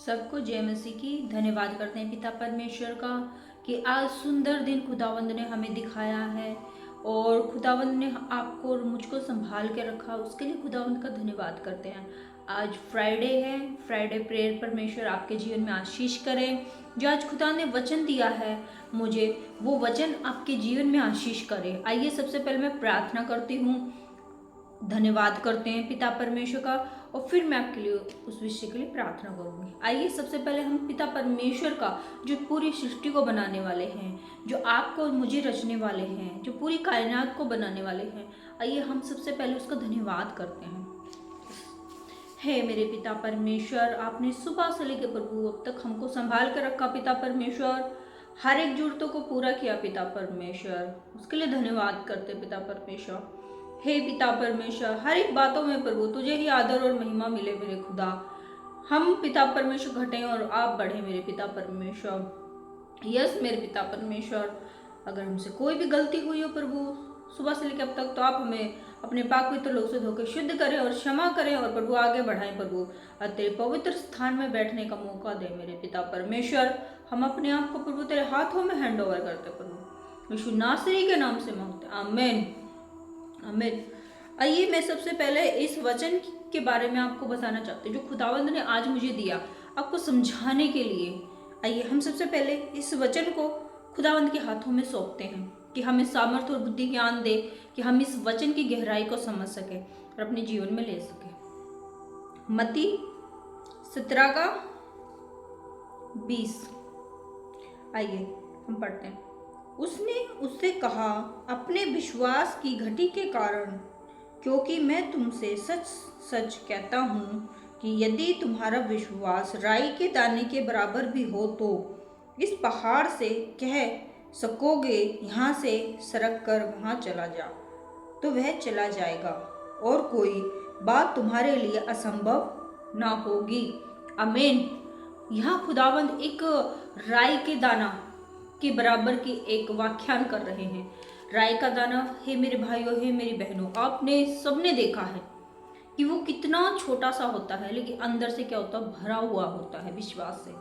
सबको जय मसीह की। धन्यवाद करते हैं पिता परमेश्वर का कि आज सुंदर दिन खुदावंद ने हमें दिखाया है और खुदावंद ने आपको और मुझको संभाल के रखा, उसके लिए खुदावंद का धन्यवाद करते हैं। आज फ्राइडे है, फ्राइडे प्रेयर। परमेश्वर आपके जीवन में आशीष करें। जो आज खुदा ने वचन दिया है मुझे, वो वचन आपके जीवन में आशीष करे। आइए सबसे पहले मैं प्रार्थना करती हूँ, धन्यवाद करते हैं पिता परमेश्वर का, और फिर मैं आपके लिए उस विषय के लिए प्रार्थना करूंगी। आइए सबसे पहले हम पिता परमेश्वर का, जो पूरी सृष्टि को बनाने वाले हैं, जो आपको और मुझे रचने वाले हैं, जो पूरी कायनात को बनाने वाले हैं, आइए हम सबसे पहले उसका धन्यवाद करते हैं। हे मेरे पिता परमेश्वर, आपने सुबह से लेकर प्रभु अब तक हमको संभाल कर रखा पिता परमेश्वर, हर एक जरूरतों को पूरा किया पिता परमेश्वर, उसके लिए धन्यवाद करते पिता परमेश्वर। हे पिता परमेश्वर, हर एक बातों में प्रभु तुझे ही आदर और महिमा मिले मेरे खुदा। हम पिता परमेश्वर घटें और आप बढ़े मेरे पिता परमेश्वर। यस मेरे पिता परमेश्वर, अगर हमसे कोई भी गलती हुई हो प्रभु सुबह से लेकर अब तक, तो आप हमें अपने पाक पवित्र लोग से धोकर शुद्ध करें और क्षमा करें और प्रभु आगे बढ़ाएं प्रभु, और तेरे पवित्र स्थान में बैठने का मौका दे मेरे पिता परमेश्वर। हम अपने आप को प्रभु तेरे हाथों में हैंड ओवर करते प्रभु, यीशु नासरी के नाम से मांगते, आमीन आमीन। आइए मैं सबसे पहले इस वचन के बारे में आपको बताना चाहती हूँ जो खुदावंद ने आज मुझे दिया आपको समझाने के लिए। आइए हम सबसे पहले इस वचन को खुदावंद के हाथों में सौंपते हैं कि हमें सामर्थ्य और बुद्धि ज्ञान दे कि हम इस वचन की गहराई को समझ सके और अपने जीवन में ले सके। मत्ती 17:20। आइए हम पढ़ते हैं। उसने उससे कहा, अपने विश्वास की घटी के कारण, क्योंकि मैं तुमसे सच सच कहता हूँ कि यदि तुम्हारा विश्वास राई के दाने के बराबर भी हो तो इस पहाड़ से कह सकोगे, यहाँ से सरक कर वहाँ चला जा, तो वह चला जाएगा, और कोई बात तुम्हारे लिए असंभव ना होगी। आमीन। यहाँ खुदावंद एक राई के दाना के बराबर की एक व्याख्यान कर रहे हैं। राई का दाना, हे मेरे भाइयों, हे मेरी बहनों, आपने सबने देखा है कि वो कितना छोटा सा होता है, लेकिन अंदर से क्या होता है, भरा हुआ होता है विश्वास से।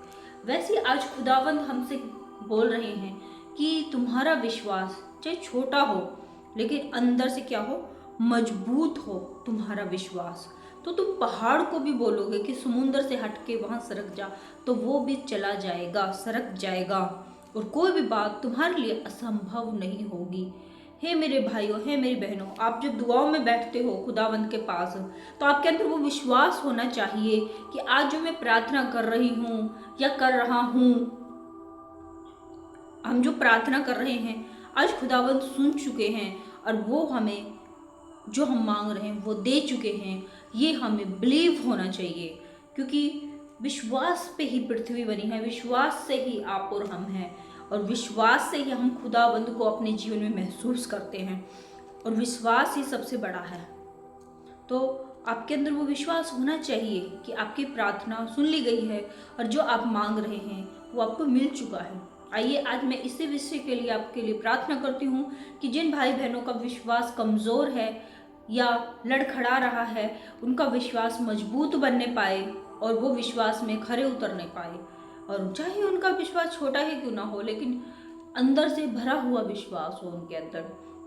वैसे आज खुदावंद हमसे बोल रहे हैं कि तुम्हारा विश्वास चाहे छोटा हो, लेकिन अंदर से क्या हो, मजबूत हो तुम्हारा विश्वास, तो तुम पहाड़ को भी बोलोगे कि समुद्र से हटके वहां सरक जा, तो वो भी चला जाएगा, सरक जाएगा, और कोई भी बात तुम्हारे लिए असंभव नहीं होगी। हे मेरे भाइयों, हे मेरी बहनों, आप जब दुआओं में बैठते हो खुदावंद के पास, तो आपके अंदर वो विश्वास होना चाहिए कि आज जो मैं प्रार्थना कर रही हूँ या कर रहा हूँ, हम जो प्रार्थना कर रहे हैं आज खुदावंद सुन चुके हैं, और वो हमें जो हम मांग रहे हैं वो दे चुके हैं। ये हमें बिलीव होना चाहिए, क्योंकि विश्वास पे ही पृथ्वी बनी है, विश्वास से ही आप और हम हैं, और विश्वास से ही हम खुदावंद को अपने जीवन में महसूस करते हैं, और विश्वास ही सबसे बड़ा है। तो आपके अंदर वो विश्वास होना चाहिए कि आपकी प्रार्थना सुन ली गई है और जो आप मांग रहे हैं वो आपको मिल चुका है। आइए आज मैं इसी विषय के लिए आपके लिए प्रार्थना करती हूँ कि जिन भाई बहनों का विश्वास कमज़ोर है या लड़खड़ा रहा है, उनका विश्वास मजबूत बनने पाए और वो विश्वास में खरे उतरने पाए, और चाहे उनका विश्वास छोटा ही क्यों ना हो, लेकिन अंदर से भरा हुआ विश्वास हो उनके अंदर।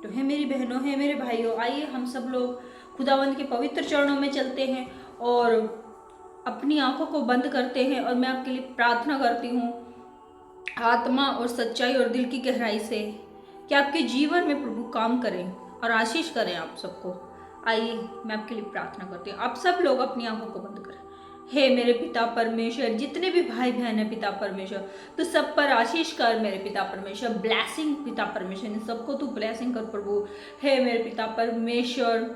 तो है मेरी बहनों, है मेरे भाइयों, आइए हम सब लोग खुदावंद के पवित्र चरणों में चलते हैं और अपनी आंखों को बंद करते हैं, और मैं आपके लिए प्रार्थना करती हूँ आत्मा और सच्चाई और दिल की गहराई से कि आपके जीवन में प्रभु काम करें और आशीष करें आप सबको। आइए मैं आपके लिए प्रार्थना करती हूँ। आप सब लोग अपनी आंखों को बंद करें। हे मेरे पिता परमेश्वर, जितने भी भाई बहन हैं पिता परमेश्वर, तो सब पर आशीष कर मेरे पिता परमेश्वर, ब्लेसिंग पिता परमेश्वर, इन सबको तू ब्लेसिंग कर प्रभु। हे मेरे पिता परमेश्वर,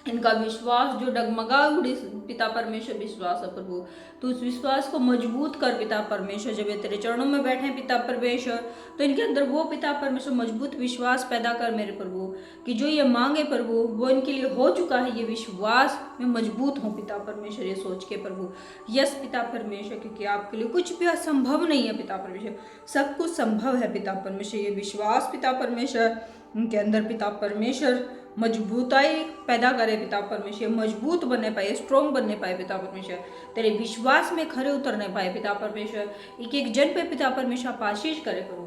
इनका विश्वास जो डगमगा उड़े पिता परमेश्वर विश्वास है प्रभु, तो उस विश्वास को मजबूत कर पिता परमेश्वर। जब ये तेरे चरणों में बैठे पिता परमेश्वर, तो इनके अंदर वो पिता परमेश्वर मजबूत विश्वास पैदा कर मेरे प्रभु, कि जो ये मांगे प्रभु वो इनके लिए हो चुका है। ये विश्वास में मजबूत हो पिता परमेश्वर, ये सोच के प्रभु। यस पिता परमेश्वर, क्योंकि आपके लिए कुछ भी असंभव नहीं है पिता परमेश्वर, सब कुछ संभव है पिता परमेश्वर। ये विश्वास पिता परमेश्वर इनके अंदर पिता परमेश्वर मजबूताई पैदा करे पिता परमेश्वर, मजबूत बनने पाए, स्ट्रोंग बनने पाए पिता परमेश्वर, तेरे विश्वास में खरे उतरने पाए पिता परमेश्वर। एक एक जन पे पिता परमेश्वर आप आशीष करे प्रभु।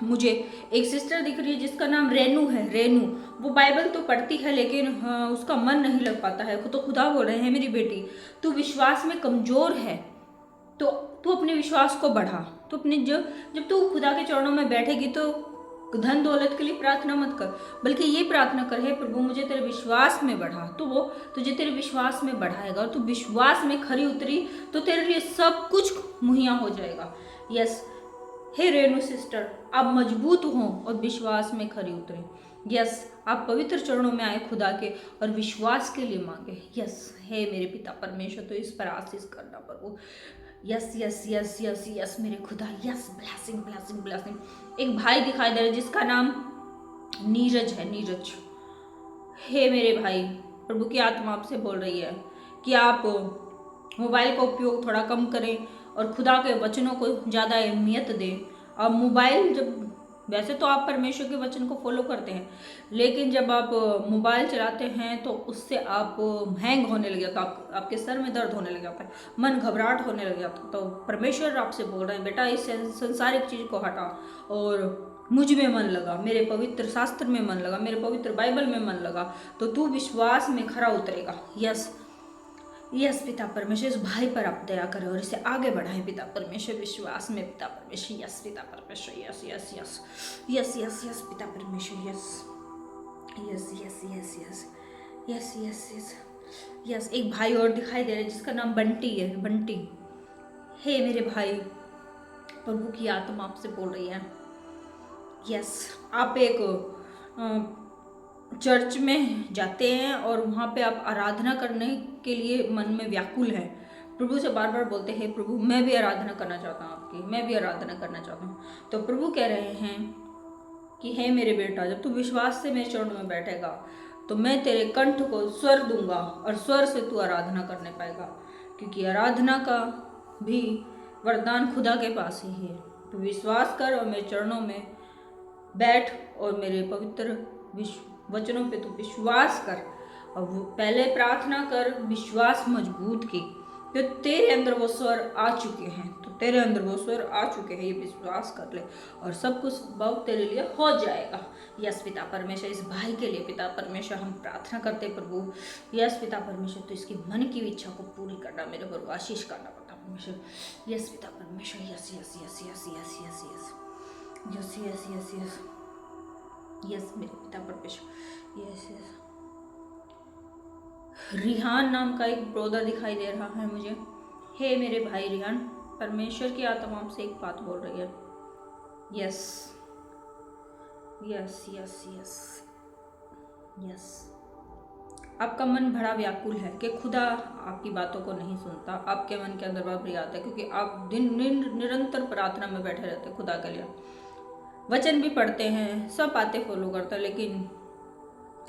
मुझे एक सिस्टर दिख रही है जिसका नाम रेनू है। रेनू वो बाइबल तो पढ़ती है लेकिन उसका मन नहीं लग पाता है। तो खुदा बोल रहे हैं मेरी बेटी तू विश्वास में कमजोर है, तो तू अपने विश्वास को बढ़ा। तो अपने जब तू खुदा के चरणों में बैठेगी तो धन दौलत के लिए प्रार्थना मत कर, बल्कि ये प्रार्थना कर, हे प्रभु मुझे तेरे विश्वास में बढ़ा। तो वो तुझे तेरे विश्वास में बढ़ाएगा और तू विश्वास में खरी उतरी तो तेरे लिए सब कुछ मुहैया हो जाएगा। यस हे रेनू सिस्टर, आप मजबूत हो और विश्वास में खरी उतरे। यस आप पवित्र चरणों में आए खुदा के और विश्वास के लिए मांगे। यस हे मेरे पिता परमेश्वर, तो इस पर आशीष करना प्रभु। Yes yes yes yes yes मेरे खुदा, यस ब्लेसिंग ब्लेसिंग ब्लेसिंग। एक भाई दिखाई दे रहा है जिसका नाम नीरज है। नीरज, हे मेरे भाई, प्रभु की आत्मा आपसे बोल रही है कि आप मोबाइल का उपयोग थोड़ा कम करें और खुदा के वचनों को ज़्यादा अहमियत दें। अब मोबाइल जब, वैसे तो आप परमेश्वर के वचन को फॉलो करते हैं, लेकिन जब आप मोबाइल चलाते हैं तो उससे आप हैंग होने लग जाता, आपके सर में दर्द होने लग जाता है, मन घबराहट होने लग जाता। तो परमेश्वर आपसे बोल रहे हैं बेटा इस संसारिक चीज़ को हटा और मुझ में मन लगा, मेरे पवित्र शास्त्र में मन लगा, मेरे पवित्र बाइबल में मन लगा, तो तू विश्वास में खरा उतरेगा। यस यस पिता परमेश्वर, इस भाई पर आप दया करें और इसे आगे बढ़ाएं पिता परमेश्वर, विश्वास में पिता परमेश्वर। यस पिता परमेश्वर, yes yes yes yes yes yes पिता परमेश्वर, yes yes yes yes yes yes yes yes yes. एक भाई और दिखाई दे रहा है जिसका नाम बंटी है। बंटी, हे मेरे भाई, प्रभु की आत्मा आपसे बोल रही है। यस आप एक चर्च में जाते हैं और वहाँ पे आप आराधना करने के लिए मन में व्याकुल है, प्रभु से बार बार बोलते हैं प्रभु मैं भी आराधना करना चाहता हूँ आपकी, मैं भी आराधना करना चाहता हूँ। तो प्रभु कह रहे हैं कि हे मेरे बेटा, जब तू विश्वास से मेरे चरणों में बैठेगा तो मैं तेरे कंठ को स्वर दूंगा और स्वर से तू आराधना करने पाएगा, क्योंकि आराधना का भी वरदान खुदा के पास ही है। तू विश्वास कर और मेरे चरणों में बैठ और मेरे पवित्र वचनों पे तू विश्वास कर और वो पहले प्रार्थना कर, विश्वास मजबूत की, तो तेरे अंदर वो स्वर आ चुके हैं, तो तेरे अंदर वो स्वर आ चुके हैं, ये विश्वास कर ले और सब कुछ बहुत तेरे लिए हो जाएगा। यस पिता परमेश्वर, इस भाई के लिए पिता परमेश्वर हम प्रार्थना करते प्रभु। यस पिता परमेश्वर, तो इसकी मन की इच्छा को पूरी करना मेरे प्रभु, आशीष करना पिता परमेश्वर। यस पिता परमेश्वर, yes yes yes yes yes yes yes yes yes yes yes मेरे पिता परमेश्वर। यस यस रिहान नाम का एक ब्रोदर दिखाई दे रहा है मुझे। हे मेरे भाई रिहान, परमेश्वर की आत्मा आपसे एक बात बोल रही है। Yes yes yes yes yes आपका मन बड़ा व्याकुल है कि खुदा आपकी बातों को नहीं सुनता, आपके मन के अंदर बाबरी आता है, क्योंकि आप निरंतर प्रार्थना में बैठे रहते खुदा के लिए, वचन भी पढ़ते हैं, सब बातें फॉलो करते हैं, लेकिन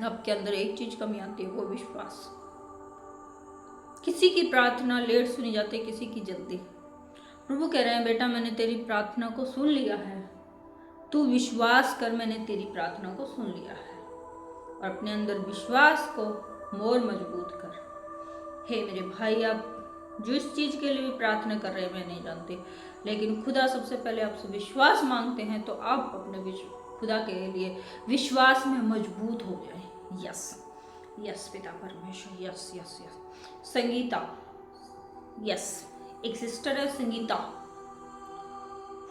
आपके अंदर एक चीज कमी आती है, वो विश्वास। किसी की प्रार्थना लेट सुनी जाती है, किसी की जल्दी। प्रभु कह रहे हैं बेटा मैंने तेरी प्रार्थना को सुन लिया है, तू विश्वास कर, मैंने तेरी प्रार्थना को सुन लिया है और अपने अंदर विश्वास को मोर मजबूत कर। हे मेरे भाई, आप जो इस चीज के लिए भी प्रार्थना कर रहे हैं मैं नहीं जानती, लेकिन खुदा सबसे पहले आपसे विश्वास मांगते हैं, तो आप अपने खुदा के लिए विश्वास में मजबूत हो जाए। यस यस पिता परमेश्वर, yes yes yes. Sangeeta, yes एक सिस्टर है संगीता,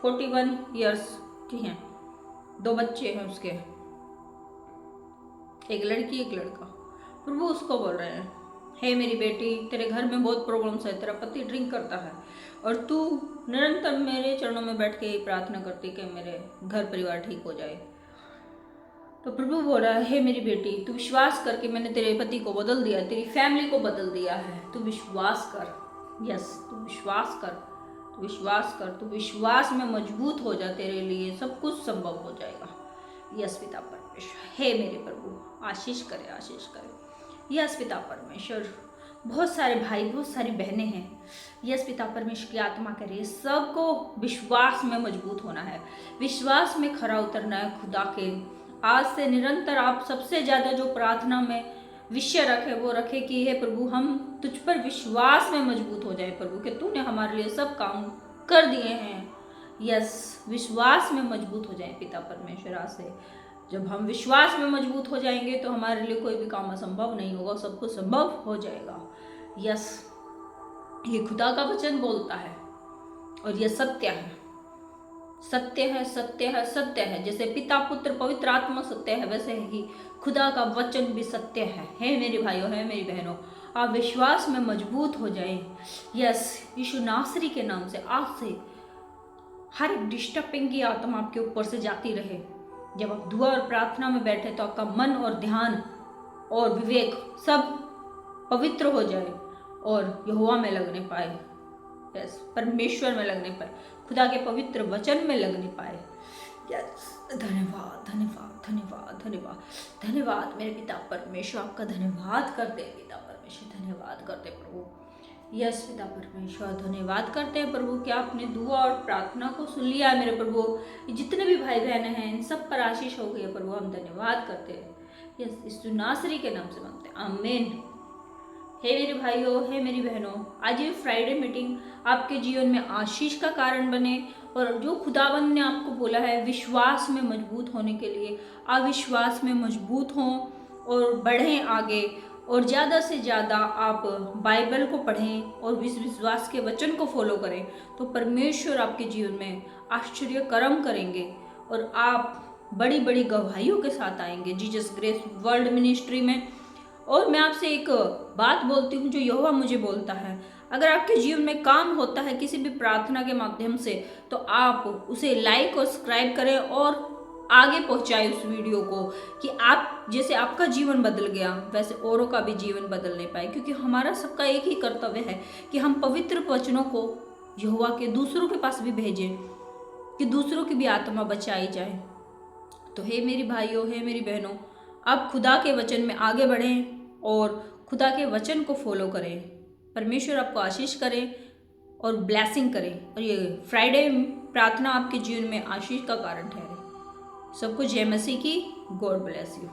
41 इयर्स की हैं, 2 बच्चे हैं उसके, एक लड़की एक लड़का। प्रभु उसको बोल रहे हैं हे मेरी बेटी, तेरे घर में बहुत प्रॉब्लम्स है, तेरा पति ड्रिंक करता है और तू निरंतर मेरे चरणों में बैठ के प्रार्थना करती कि मेरे घर परिवार ठीक हो जाए। तो प्रभु बोल रहा है हे मेरी बेटी, तू विश्वास करके मैंने तेरे पति को बदल दिया, तेरी फैमिली को बदल दिया है, तू विश्वास कर। यस तू विश्वास कर, तू विश्वास कर, तू विश्वास में मजबूत हो जा, तेरे लिए सब कुछ संभव हो जाएगा। यस पिता परमेश्वर, हे मेरे प्रभु आशीष करे, आशीष करे। यस पिता परमेश्वर, बहुत सारे भाई बहुत सारी बहनें हैं, यस पिता परमेश्वर की आत्मा करे, सबको विश्वास में मजबूत होना है, विश्वास में खरा उतरना है खुदा के आज से निरंतर आप सबसे ज़्यादा जो प्रार्थना में विषय रखे वो रखे कि हे प्रभु हम तुझ पर विश्वास में मजबूत हो जाए प्रभु, कि तूने हमारे लिए सब काम कर दिए हैं। यस, विश्वास में मजबूत हो जाए पिता परमेश्वर। आज से जब हम विश्वास में मजबूत हो जाएंगे तो हमारे लिए कोई भी काम असंभव नहीं होगा, सब कुछ संभव हो जाएगा। यस, ये खुदा का वचन बोलता है और ये सत्य है, सत्य है, सत्य है, सत्य है। जैसे पिता पुत्र पवित्र आत्मा सत्य है, वैसे ही खुदा का वचन भी सत्य है। मेरे भाइयों, है मेरी बहनों, आप विश्वास में मजबूत हो जाएं। यस, यीशु नासरी के नाम से आज से हर एक डिस्टर्बिंग की आत्मा आपके ऊपर से जाती रहे। जब आप दुआ और प्रार्थना में बैठे तो आपका मन और ध्यान और विवेक सब पवित्र हो जाए और यहोवा में लगने पाए। यस, परमेश्वर में लगने पाए, खुदा के पवित्र वचन में लगने पाए। यस, धन्यवाद, धन्यवाद, धन्यवाद, धन्यवाद, धन्यवाद मेरे पिता परमेश्वर, आपका धन्यवाद करते हैं पिता परमेश्वर, धन्यवाद करते प्रभु। यस पिता परमेश्वर, धन्यवाद करते हैं प्रभु कि आपने दुआ और प्रार्थना को सुन लिया है मेरे प्रभु। जितने भी भाई बहन हैं इन सब पर आशीष हो गई है प्रभु, हम धन्यवाद करते हैं। यस, यीशु नासरी के नाम से मांगते हैं, आमीन। हे मेरे भाइयों, हे मेरी बहनों, आज ये फ्राइडे मीटिंग आपके जीवन में आशीष का कारण बने और जो खुदाबंद ने आपको बोला है विश्वास में मजबूत होने के लिए, अविश्वास में मजबूत हों और बढ़ें आगे, और ज़्यादा से ज़्यादा आप बाइबल को पढ़ें और विश्वास के वचन को फॉलो करें, तो परमेश्वर आपके जीवन में आश्चर्य कर्म करेंगे और आप बड़ी बड़ी गवाहियों के साथ आएंगे जीसस ग्रेस वर्ल्ड मिनिस्ट्री में। और मैं आपसे एक बात बोलती हूँ जो यहोवा मुझे बोलता है, अगर आपके जीवन में काम होता है किसी भी प्रार्थना के माध्यम से, तो आप उसे लाइक और सब्सक्राइब करें और आगे पहुंचाए उस वीडियो को, कि आप जैसे आपका जीवन बदल गया वैसे औरों का भी जीवन बदलने पाए। क्योंकि हमारा सबका एक ही कर्तव्य है कि हम पवित्र वचनों को यहोवा के दूसरों के पास भी भेजें, कि दूसरों की भी आत्मा बचाई जाए। तो हे मेरी भाइयों, हे मेरी बहनों, आप खुदा के वचन में आगे बढ़ें और खुदा के वचन को फॉलो करें। परमेश्वर आपको आशीष करें और ब्लेसिंग करें, और ये फ्राइडे प्रार्थना आपके जीवन में आशीष का कारण ठहरे। सबको जय मसीह की। God bless you.